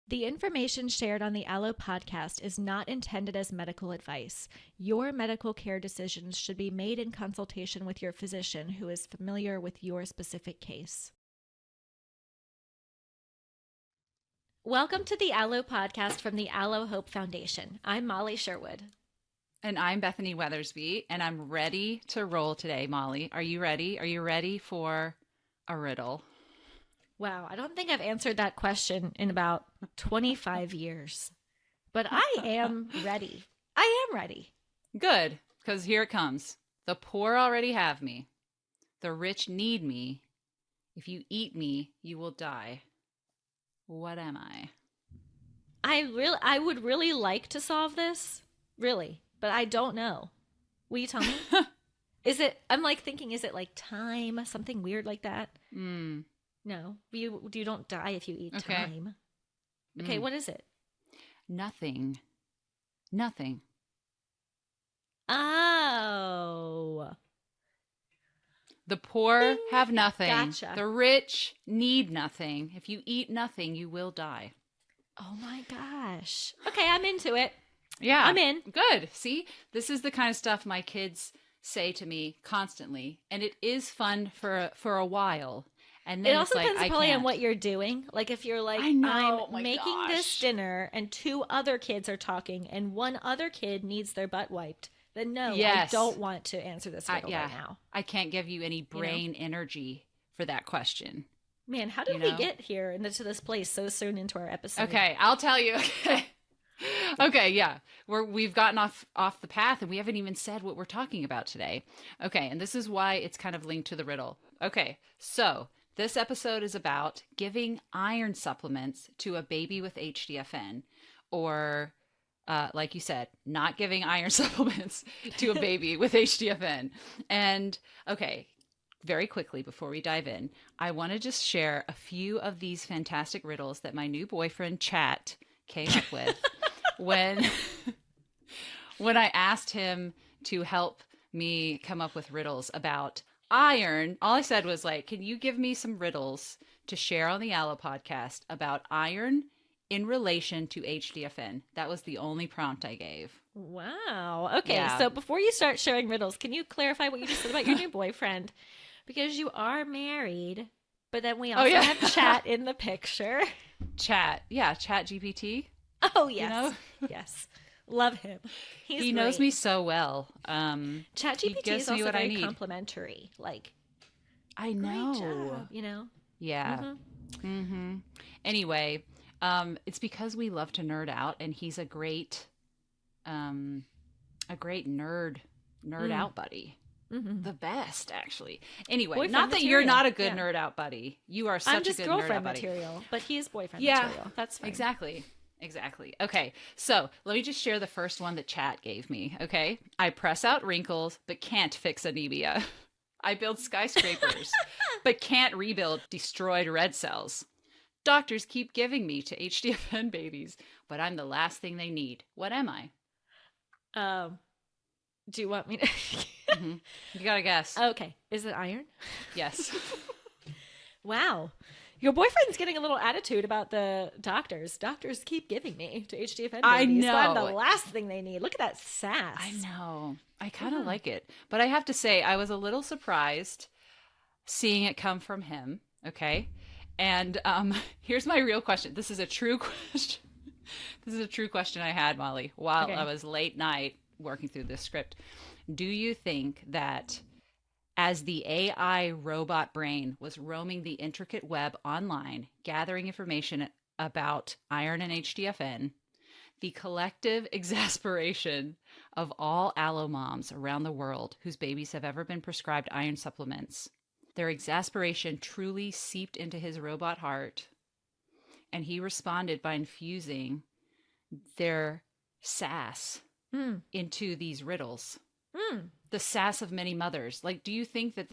The information shared on the Allo podcast is not intended as medical advice. Your medical care decisions should be made in consultation with your physician who is familiar with your specific case. Welcome to the Allo podcast from the Allo Hope Foundation. I'm Molly Sherwood. And I'm Bethany Weathersby, and I'm ready to roll today, Molly. Are you ready? Are you ready for a riddle? Wow, I don't think I've answered that question in about 25 years, but I am ready. I am ready. Good, because here it comes. The poor already have me. The rich need me. If you eat me, you will die. What am I? I would really like to solve this, really, but I don't know. Will you tell me? I'm like thinking, is it like time, something weird like that? No, you don't die if you eat time. Okay, what is it? Nothing. Oh. The poor have nothing. Gotcha. The rich need nothing. If you eat nothing, you will die. Oh my gosh. Okay, I'm into it. Yeah. I'm in. Good. See, this is the kind of stuff my kids say to me constantly, and it is fun for a while. And then it also depends probably can't. on what you're doing. Like if you're like, I'm making this dinner and two other kids are talking and one other kid needs their butt wiped, then no, yes. I don't want to answer this riddle right now. I can't give you any brain energy for that question. Man, how did we get here into this place so soon into our episode? Okay, I'll tell you. Okay, yeah. We've gotten off the path and we haven't even said what we're talking about today. Okay, and this is why it's kind of linked to the riddle. Okay, so this episode is about giving iron supplements to a baby with HDFN, or like you said, not giving iron supplements to a baby with HDFN. And okay, very quickly before we dive in, I want to just share a few of these fantastic riddles that my new boyfriend Chat came up with when I asked him to help me come up with riddles about iron. All I said was like, can you give me some riddles to share on the Allo podcast about iron in relation to HDFN? That was the only prompt I gave. Wow. Okay, Yeah. So before you start sharing riddles, can you clarify what you just said about your new boyfriend? Because you are married, but then we also have Chat in the picture. Chat. Yeah, Chat GPT. Oh, yes. Yes. Love him. He knows me so well. ChatGPT is also very complimentary. Like, I know. Great job, you know? Yeah. Anyway, it's because we love to nerd out, and he's a great nerd out buddy. The best, actually. Anyway, boyfriend not that material. You're not a good nerd out buddy. You are such I'm just a good nerd out girlfriend buddy. material, but he is boyfriend material. That's fine. Exactly. Okay, so let me just share the first one that Chat gave me, okay? I press out wrinkles, but can't fix anemia. I build skyscrapers, but can't rebuild destroyed red cells. Doctors keep giving me to HDFN babies, but I'm the last thing they need. What am I? Do you want me to? You gotta guess. Okay. Is it iron? Yes. Wow. Your boyfriend's getting a little attitude about the doctors. Doctors keep giving me to HDFN babies. I know. So I'm the last thing they need. Look at that sass. I know. I kind of like it. But I have to say, I was a little surprised seeing it come from him. Okay. And here's my real question. This is a true question. This is a true question I had, Molly, while I was late night working through this script. Do you think that as the AI robot brain was roaming the intricate web online, gathering information about iron and HDFN, the collective exasperation of all allo moms around the world whose babies have ever been prescribed iron supplements, their exasperation truly seeped into his robot heart, and he responded by infusing their sass into these riddles? The sass of many mothers. Like, do you think that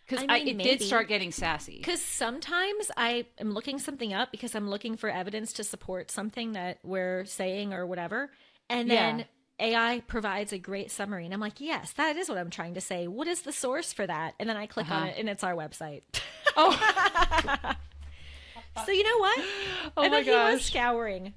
because it did start getting sassy? Because sometimes I am looking something up because I'm looking for evidence to support something that we're saying or whatever, and then AI provides a great summary, and I'm like, yes, that is what I'm trying to say. What is the source for that? And then I click on it, and it's our website. Oh. So you know what? Oh I my bet he was gosh. scouring.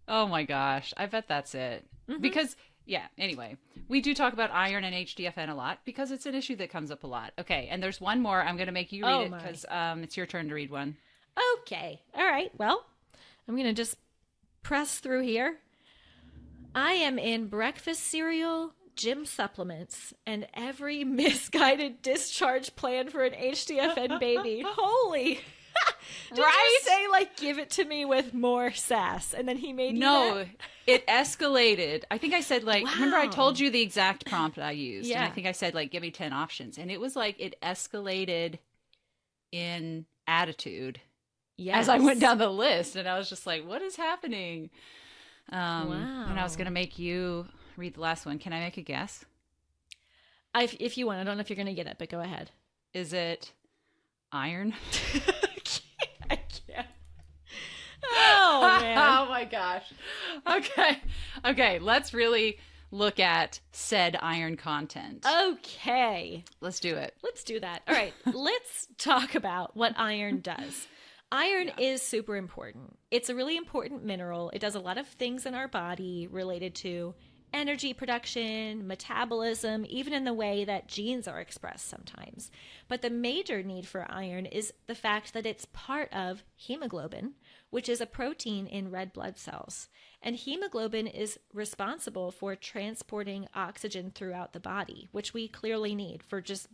Oh my gosh. I bet that's it. Hmm. Because, yeah, anyway, we do talk about iron and HDFN a lot because it's an issue that comes up a lot. Okay, and there's one more. I'm going to make you read Oh it my. because it's your turn to read one. Okay. All right. Well, I'm going to just press through here. I am in breakfast cereal, gym supplements, and every misguided discharge plan for an HDFN baby. Holy. Did you Right? say, like, give it to me with more sass? And then he made you that? No, it escalated. I think I said, like, remember I told Wow. you the exact prompt I used? And I Yeah. think I said, like, give me 10 options. And it was like it escalated in attitude as I went Yes. down the list. And I was just like, what is happening? And I was going Wow. to make you read the last one. Can I make a guess? If you want, I don't know if you're going to get it, but go ahead. Is it iron? I can't. Oh, man. Oh my gosh. Okay. Okay. Let's really look at said iron content. Okay. Let's do it. Let's do that. All right. Let's talk about what iron does. Iron Yeah. is super important. It's a really important mineral. It does a lot of things in our body related to energy production, metabolism, even in the way that genes are expressed sometimes. But the major need for iron is the fact that it's part of hemoglobin, which is a protein in red blood cells. And hemoglobin is responsible for transporting oxygen throughout the body, which we clearly need for just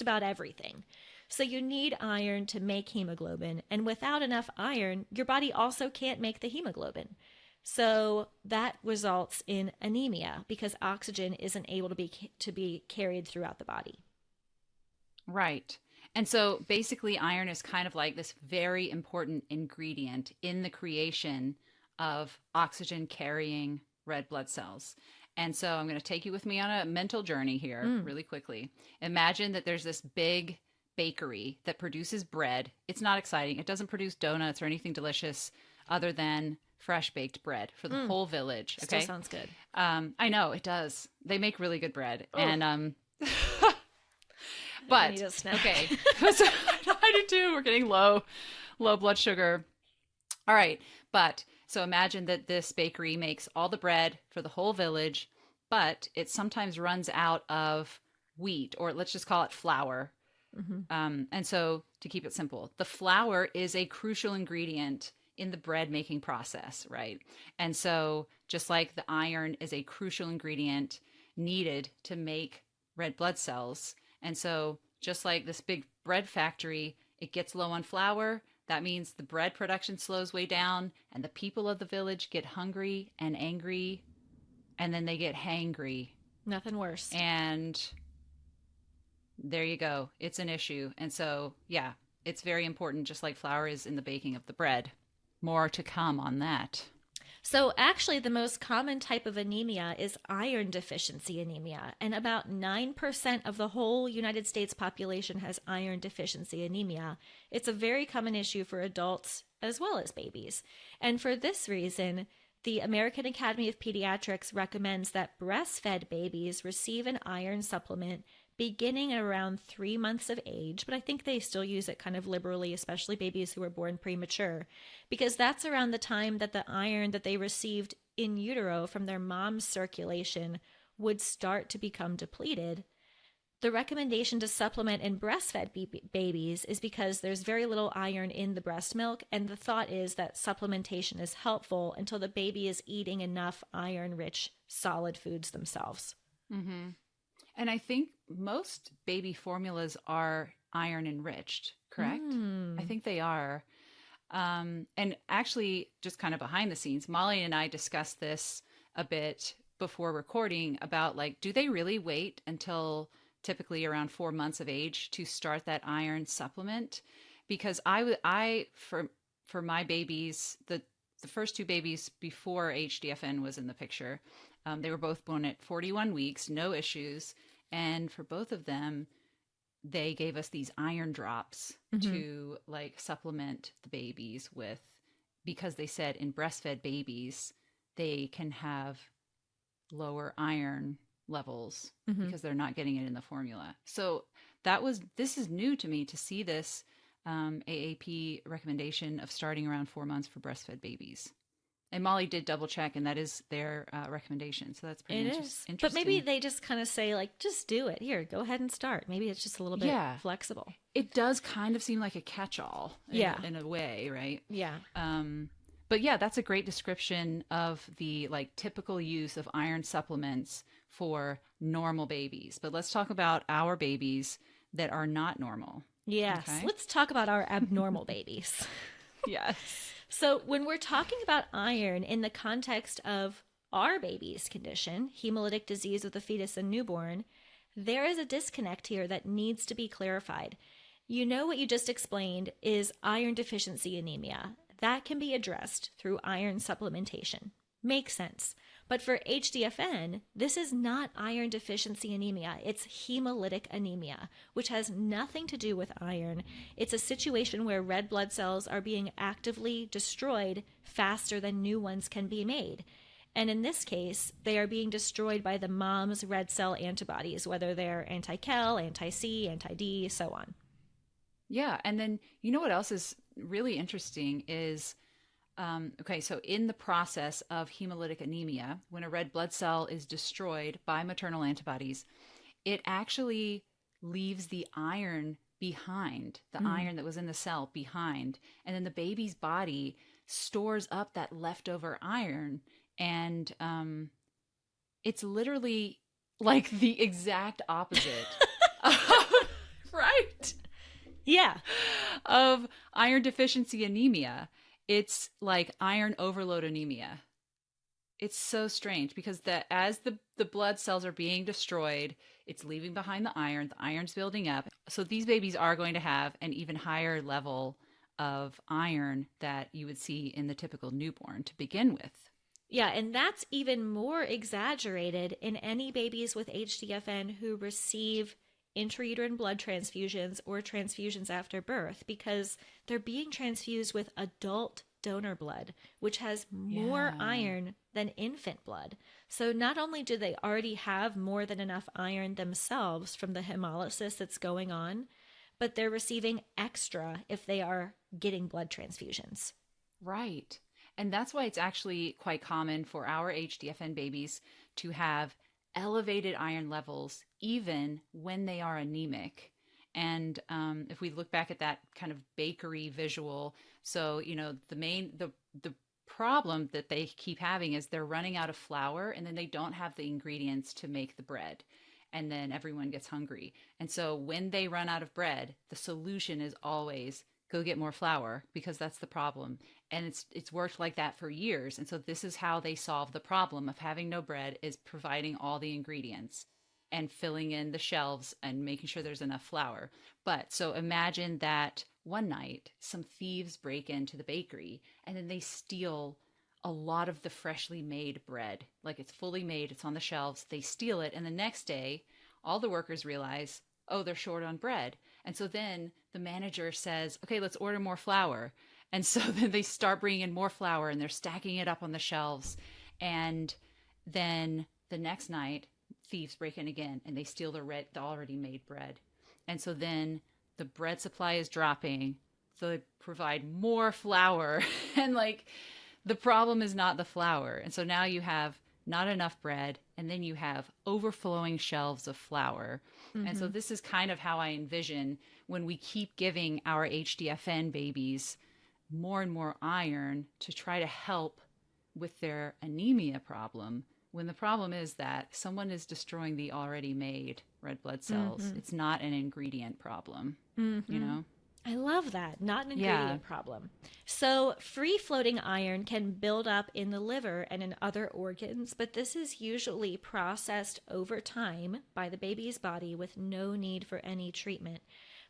about everything. So you need iron to make hemoglobin, and without enough iron, your body also can't make the hemoglobin. So that results in anemia because oxygen isn't able to be carried throughout the body. Right. And so basically, iron is kind of like this very important ingredient in the creation of oxygen carrying red blood cells. And so I'm going to take you with me on a mental journey here Mm. really quickly. Imagine that there's this big bakery that produces bread. It's not exciting. It doesn't produce donuts or anything delicious other than fresh baked bread for the Mm. whole village. Still Okay. sounds good. I know it does. They make really good bread. Oh, And, I need but a snack. okay. So, I do too. We're getting low blood sugar. All right. But so imagine that this bakery makes all the bread for the whole village, but it sometimes runs out of wheat, or let's just call it flour. Hmm. And so, to keep it simple, the flour is a crucial ingredient in the bread making process, right? And so, just like the iron is a crucial ingredient needed to make red blood cells, and so just like this big bread factory, it gets low on flour. That means the bread production slows way down, and the people of the village get hungry and angry, and then they get hangry. Nothing worse. And there you go. It's an issue. And so, yeah, it's very important, just like flour is in the baking of the bread. More to come on that. So, actually, the most common type of anemia is iron deficiency anemia, and about 9% of the whole United States population has iron deficiency anemia. It's a very common issue for adults as well as babies. And for this reason, the American Academy of Pediatrics recommends that breastfed babies receive an iron supplement beginning at around 3 months of age, but I think they still use it kind of liberally, especially babies who are born premature, because that's around the time that the iron that they received in utero from their mom's circulation would start to become depleted. The recommendation to supplement in breastfed babies is because there's very little iron in the breast milk, and the thought is that supplementation is helpful until the baby is eating enough iron rich solid foods themselves. Mm-hmm. And I think most baby formulas are iron enriched, correct? I Mm. think they are. And actually, just kind of behind the scenes, Molly and I discussed this a bit before recording about like, do they really wait until typically around 4 months of age to start that iron supplement? Because for my babies, the first two babies before HDFN was in the picture, they were both born at 41 weeks, no issues. And for both of them, they gave us these iron drops Mm-hmm. to like supplement the babies with, because they said in breastfed babies, they can have lower iron levels Mm-hmm. because they're not getting it in the formula. So this is new to me to see this AAP recommendation of starting around 4 months for breastfed babies. And Molly did double check, and that is their recommendation. So that's pretty interesting. But maybe they just kind of say, like, just do it. Here, go ahead and start. Maybe it's just a little bit flexible. It does kind of seem like a catch-all in a way, right? Yeah. But yeah, that's a great description of the like typical use of iron supplements for normal babies. But let's talk about our babies that are not normal. Yes. Okay? Let's talk about our abnormal babies. Yes. So when we're talking about iron in the context of our baby's condition, hemolytic disease of the fetus and newborn, there is a disconnect here that needs to be clarified. You know what you just explained is iron deficiency anemia. That can be addressed through iron supplementation. Makes sense. But for HDFN, this is not iron deficiency anemia. It's hemolytic anemia, which has nothing to do with iron. It's a situation where red blood cells are being actively destroyed faster than new ones can be made. And in this case, they are being destroyed by the mom's red cell antibodies, whether they're anti-Kel, anti-C, anti-D, so on. Yeah. And then you know what else is really interesting is okay, so in the process of hemolytic anemia, when a red blood cell is destroyed by maternal antibodies, it actually leaves the iron behind, the iron that was in the cell behind. And then the baby's body stores up that leftover iron. And it's literally like the exact opposite right? Yeah. Of iron deficiency anemia. It's like iron overload anemia. It's so strange because as the blood cells are being destroyed, it's leaving behind the iron's building up. So these babies are going to have an even higher level of iron that you would see in the typical newborn to begin with. Yeah, and that's even more exaggerated in any babies with HDFN who receive intrauterine blood transfusions or transfusions after birth, because they're being transfused with adult donor blood, which has more iron than infant blood. So not only do they already have more than enough iron themselves from the hemolysis that's going on, but they're receiving extra if they are getting blood transfusions. Right. And that's why it's actually quite common for our HDFN babies to have elevated iron levels even when they are anemic. And if we look back at that kind of bakery visual, so, you know, the problem that they keep having is they're running out of flour and then they don't have the ingredients to make the bread. And then everyone gets hungry. And so when they run out of bread, the solution is always go get more flour, because that's the problem. And it's worked like that for years. And so this is how they solve the problem of having no bread, is providing all the ingredients and filling in the shelves and making sure there's enough flour. But so imagine that one night some thieves break into the bakery and then they steal a lot of the freshly made bread. Like, it's fully made, it's on the shelves, they steal it. And the next day, all the workers realize, oh, they're short on bread. And so then the manager says, okay, let's order more flour. And so then they start bringing in more flour and they're stacking it up on the shelves. And then the next night, thieves break in again and they steal the already made bread. And so then the bread supply is dropping. So they provide more flour. And like, the problem is not the flour. And so now you have not enough bread, and then you have overflowing shelves of flour. And so this is kind of how I envision when we keep giving our HDFN babies more and more iron to try to help with their anemia problem, when the problem is that someone is destroying the already made red blood cells. It's not an ingredient problem, you know? I love that. Not an ingredient problem. So free-floating iron can build up in the liver and in other organs, but this is usually processed over time by the baby's body with no need for any treatment.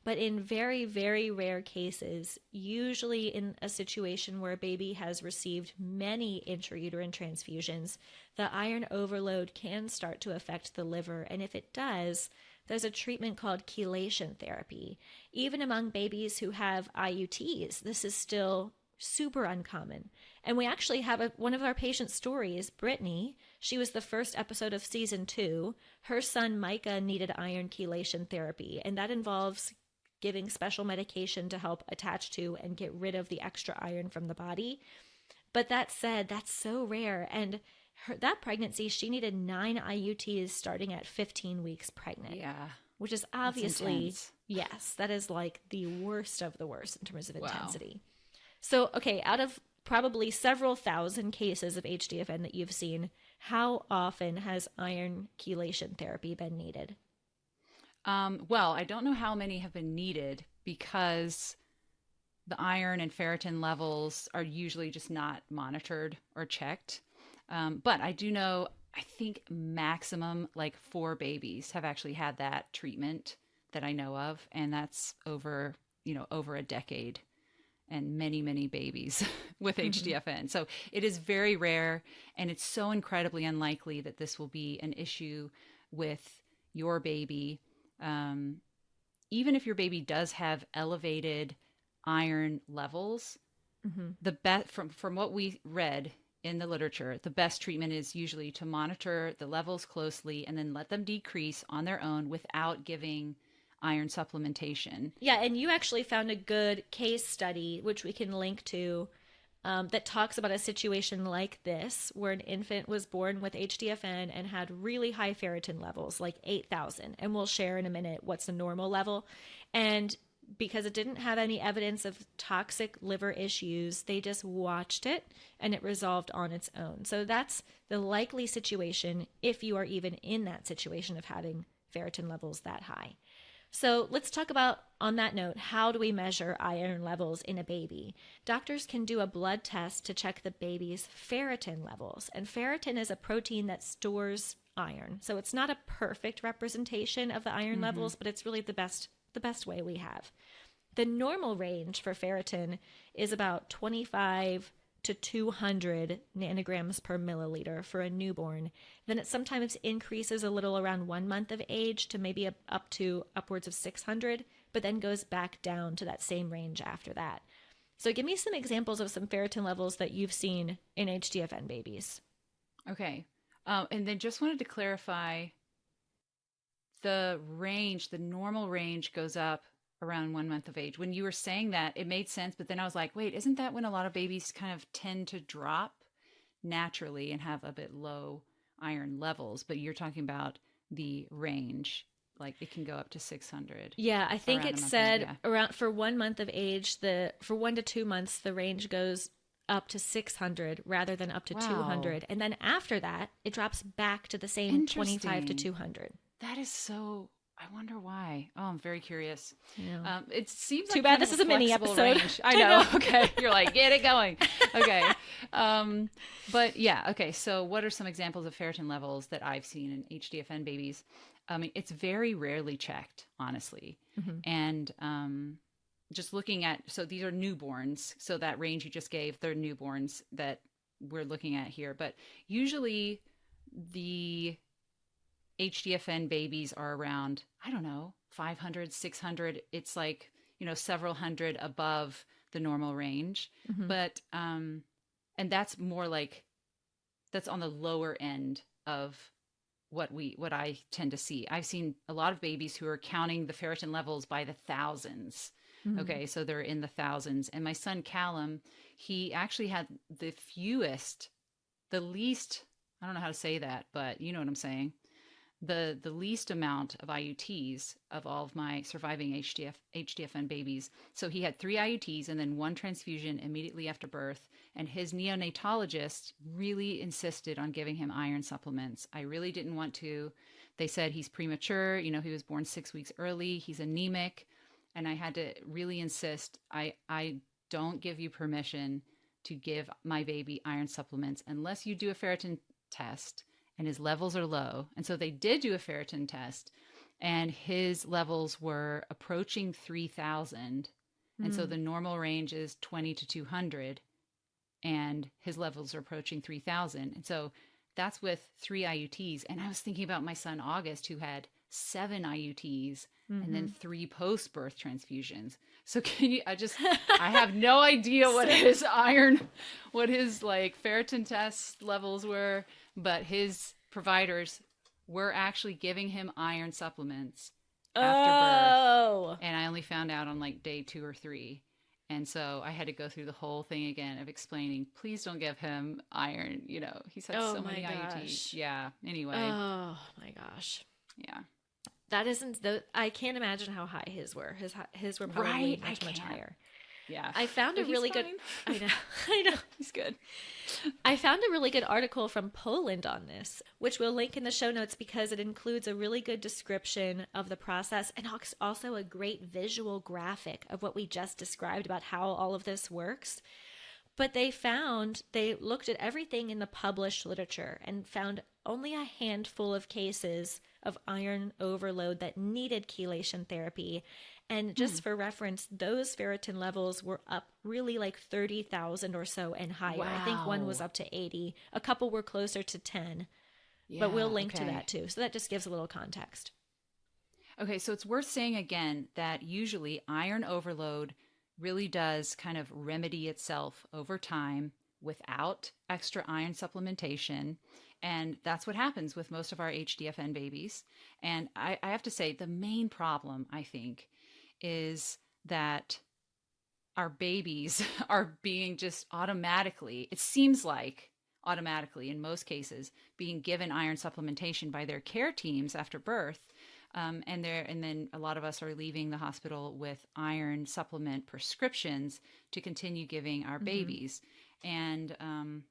But in very, very rare cases, usually in a situation where a baby has received many intrauterine transfusions, the iron overload can start to affect the liver. And if it does, there's a treatment called chelation therapy. Even among babies who have IUTs, this is still super uncommon. And we actually have one of our patient stories, Brittany. She was the first episode of season 2. Her son Micah needed iron chelation therapy, and that involves giving special medication to help attach to and get rid of the extra iron from the body. But that said, that's so rare. And that pregnancy, she needed 9 IUTs starting at 15 weeks pregnant. Yeah. Which is obviously, yes, that is like the worst of the worst in terms of intensity. So, okay, out of probably several thousand cases of HDFN that you've seen, how often has iron chelation therapy been needed? Well, I don't know how many have been needed because the iron and ferritin levels are usually just not monitored or checked. But I do know, I think maximum like 4 babies have actually had that treatment that I know of. And that's over a decade and many, many babies with HDFN. So it is very rare, and it's so incredibly unlikely that this will be an issue with your baby. Even if your baby does have elevated iron levels, the best from what we read in the literature, the best treatment is usually to monitor the levels closely and then let them decrease on their own without giving iron supplementation. Yeah, and you actually found a good case study, which we can link to, that talks about a situation like this, where an infant was born with HDFN and had really high ferritin levels, like 8,000. And we'll share in a minute what's the normal level. And because it didn't have any evidence of toxic liver issues, they just watched it and it resolved on its own. So that's the likely situation if you are even in that situation of having ferritin levels that high. So let's talk about, on that note, how do we measure iron levels in a baby? Doctors can do a blood test to check the baby's ferritin levels. And ferritin is a protein that stores iron. So it's not a perfect representation of the iron levels, but it's really the best way we have. The normal range for ferritin is about 25 to 200 nanograms per milliliter for a newborn. Then it sometimes increases a little around 1 month of age to maybe up to upwards of 600, but then goes back down to that same range after that. So give me some examples of some ferritin levels that you've seen in HDFN babies. Okay. And then just wanted to clarify, the normal range goes up around 1 month of age. When you were saying that, it made sense, but then I was like, wait, isn't that when a lot of babies kind of tend to drop naturally and have a bit low iron levels? But you're talking about the range, like it can go up to 600. Yeah, I think it said around for 1 month of age, for 1 to 2 months, the range goes up to 600 rather than up to 200. And then after that, it drops back to the same 25 to 200. That is so... I wonder why. Oh, I'm very curious. Yeah. It seems too like bad this is a mini episode. Range. I know. Okay. You're like, get it going. Okay. But yeah. Okay. So what are some examples of ferritin levels that I've seen in HDFN babies? I mean, it's very rarely checked, honestly. And just looking at, so these are newborns. So that range you just gave, they're newborns that we're looking at here. But usually the HDFN babies are around, I don't know, 500, 600. It's like, several hundred above the normal range. But, and that's more like, that's on the lower end of what I tend to see. I've seen a lot of babies who are counting the ferritin levels by the thousands. Okay. So they're in the thousands. And my son, Callum, he actually had the least, I don't know how to say that, but you know what I'm saying. The least amount of IUTs of all of my surviving HDFN babies. So he had 3 IUTs and then 1 transfusion immediately after birth. And his neonatologist really insisted on giving him iron supplements. I really didn't want to. They said he's premature. He was born 6 weeks early. He's anemic. And I had to really insist, I don't give you permission to give my baby iron supplements unless you do a ferritin test and his levels are low. And so they did do a ferritin test and his levels were approaching 3,000. And so the normal range is 20 to 200 and his levels are approaching 3,000. And so that's with 3 IUTs. And I was thinking about my son, August, who had 7 IUTs and then 3 post-birth transfusions. So I have no idea what his ferritin test levels were, but his providers were actually giving him iron supplements after birth, Oh. and I only found out on like day 2 or 3. And so I had to go through the whole thing again of explaining, please don't give him iron. You know, he's had Oh so my many IUTs. gosh. Yeah. Anyway. Oh my gosh. Yeah. That isn't the. I can't imagine how high his were. His were probably Right. I much can't. higher. Yeah. I found a But he's really good. fine. I know. I know. He's good. I found a really good article from Poland on this, which we'll link in the show notes because it includes a really good description of the process and also a great visual graphic of what we just described about how all of this works. But they looked at everything in the published literature and found only a handful of cases of iron overload that needed chelation therapy. And just for reference, those ferritin levels were up really like 30,000 or so and higher. I think one was Wow. up to 80. A couple were closer to 10, but we'll Yeah. link to Okay. that too. So that just gives a little context. Okay. So it's worth saying again that usually iron overload really does kind of remedy itself over time without extra iron supplementation. And that's what happens with most of our HDFN babies. And I have to say, the main problem, I think, is that our babies are being just automatically, it seems like automatically in most cases, being given iron supplementation by their care teams after birth. And then a lot of us are leaving the hospital with iron supplement prescriptions to continue giving our Hmm. babies. And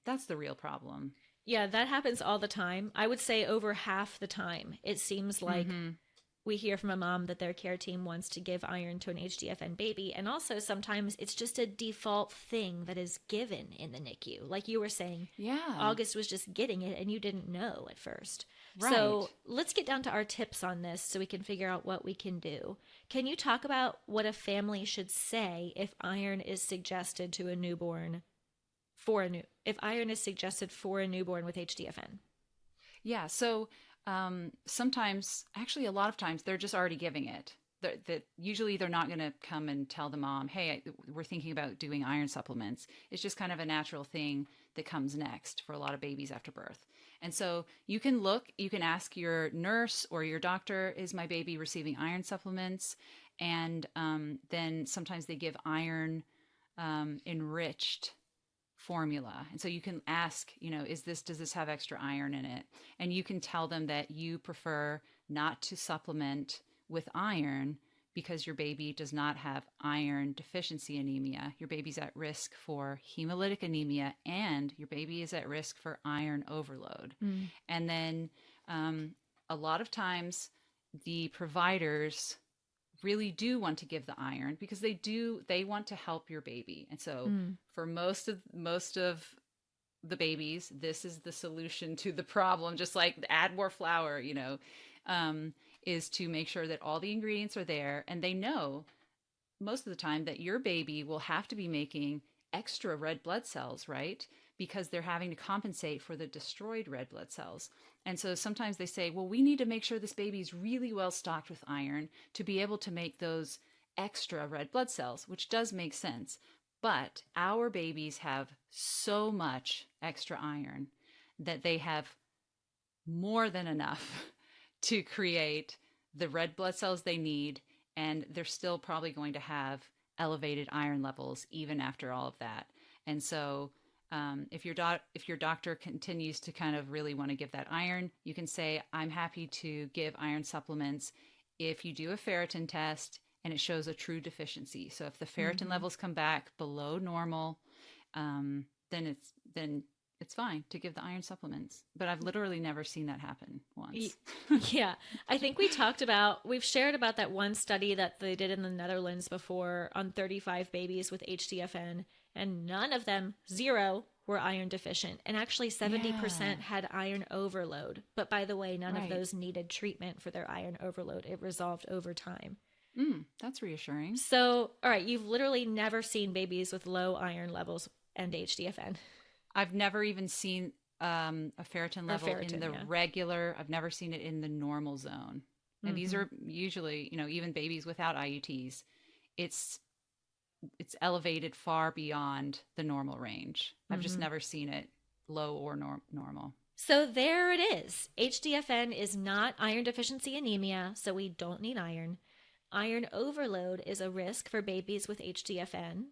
that's the real problem. Yeah, that happens all the time. I would say over half the time, it seems like Mm-hmm. we hear from a mom that their care team wants to give iron to an HDFN baby. And also sometimes it's just a default thing that is given in the NICU. Like you were saying, Yeah, August was just getting it and you didn't know at first. right. So let's get down to our tips on this so we can figure out what we can do. Can you talk about what a family should say if iron is suggested to a newborn if iron is suggested for a newborn with HDFN? Yeah. So sometimes, actually, a lot of times, they're just already giving it. Usually they're not going to come and tell the mom, "Hey, we're thinking about doing iron supplements." It's just kind of a natural thing that comes next for a lot of babies after birth. And so you can ask your nurse or your doctor, "Is my baby receiving iron supplements?" And then sometimes they give iron enriched formula. And so you can ask, does this have extra iron in it? And you can tell them that you prefer not to supplement with iron because your baby does not have iron deficiency anemia. Your baby's at risk for hemolytic anemia and your baby is at risk for iron overload. Mm. And then a lot of times the providers really do want to give the iron because they want to help your baby. And so Mm. for most of the babies, this is the solution to the problem, just like add more flour, is to make sure that all the ingredients are there and they know most of the time that your baby will have to be making extra red blood cells, right? Because they're having to compensate for the destroyed red blood cells. And so sometimes they say, well, we need to make sure this baby's really well stocked with iron to be able to make those extra red blood cells, which does make sense. But our babies have so much extra iron that they have more than enough to create the red blood cells they need, and they're still probably going to have elevated iron levels even after all of that. And so, if your doctor continues to kind of really want to give that iron, you can say, "I'm happy to give iron supplements if you do a ferritin test and it shows a true deficiency." So if the ferritin Hmm. levels come back below normal, then it's fine to give the iron supplements. But I've literally never seen that happen Y- once. Yeah, I think we've shared about that one study that they did in the Netherlands before on 35 babies with HDFN, and none of them, zero, were iron deficient. And actually, Yeah, 70% had iron overload. But by the way, none of right. those needed treatment for their iron overload. It resolved over time. That's reassuring. So, all right, you've literally never seen babies with low iron levels and HDFN I've never even seen a ferritin or level in ferritin, the yeah. regular. I've never seen it in the normal zone. And these Hmm. are usually, even babies without IUTs. It's it's elevated far beyond the normal range. I've just Hmm. never seen it low or normal. So there it is. HDFN is not iron deficiency anemia, so we don't need iron. Iron overload is a risk for babies with HDFN,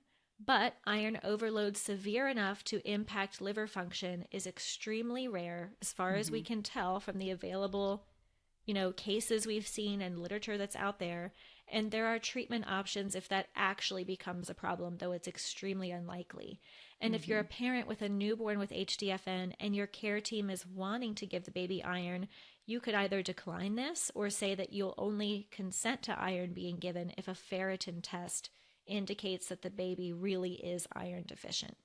but iron overload severe enough to impact liver function is extremely rare as far as we can tell from the available, cases we've seen and literature that's out there. And there are treatment options if that actually becomes a problem, though it's extremely unlikely. And if you're a parent with a newborn with HDFN and your care team is wanting to give the baby iron, you could either decline this or say that you'll only consent to iron being given if a ferritin test indicates that the baby really is iron deficient.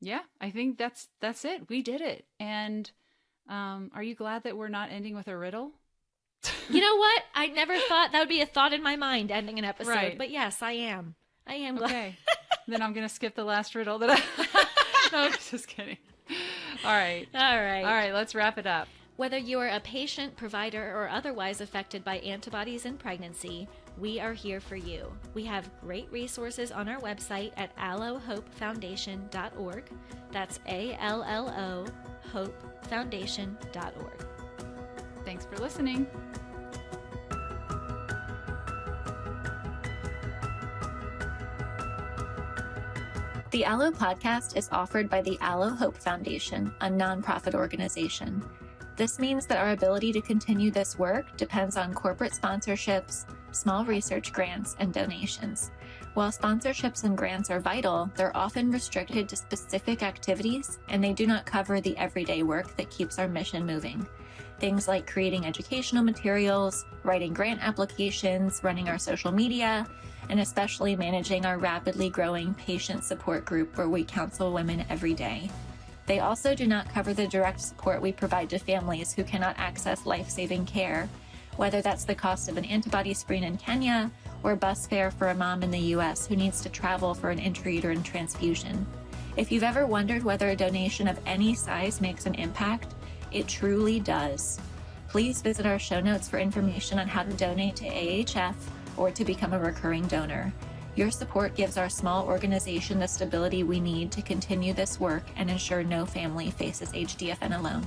Yeah, I think that's it. We did it. And are you glad that we're not ending with a riddle? You know what? I never thought that would be a thought in my mind ending an episode. Right. But yes, I am. I am glad. Okay. Then I'm going to skip the last riddle that I... No, just kidding. All right. All right. Let's wrap it up. Whether you are a patient, provider, or otherwise affected by antibodies in pregnancy, we are here for you. We have great resources on our website at allohopefoundation.org. That's ALLO hopefoundation.org. Thanks for listening. The Allo podcast is offered by the Allo Hope Foundation, a nonprofit organization. This means that our ability to continue this work depends on corporate sponsorships, small research grants, and donations. While sponsorships and grants are vital, they're often restricted to specific activities, and they do not cover the everyday work that keeps our mission moving. Things like creating educational materials, writing grant applications, running our social media, and especially managing our rapidly growing patient support group where we counsel women every day. They also do not cover the direct support we provide to families who cannot access life-saving care, whether that's the cost of an antibody screen in Kenya or bus fare for a mom in the US who needs to travel for an intrauterine transfusion. If you've ever wondered whether a donation of any size makes an impact, it truly does. Please visit our show notes for information on how to donate to AHF or to become a recurring donor. Your support gives our small organization the stability we need to continue this work and ensure no family faces HDFN alone.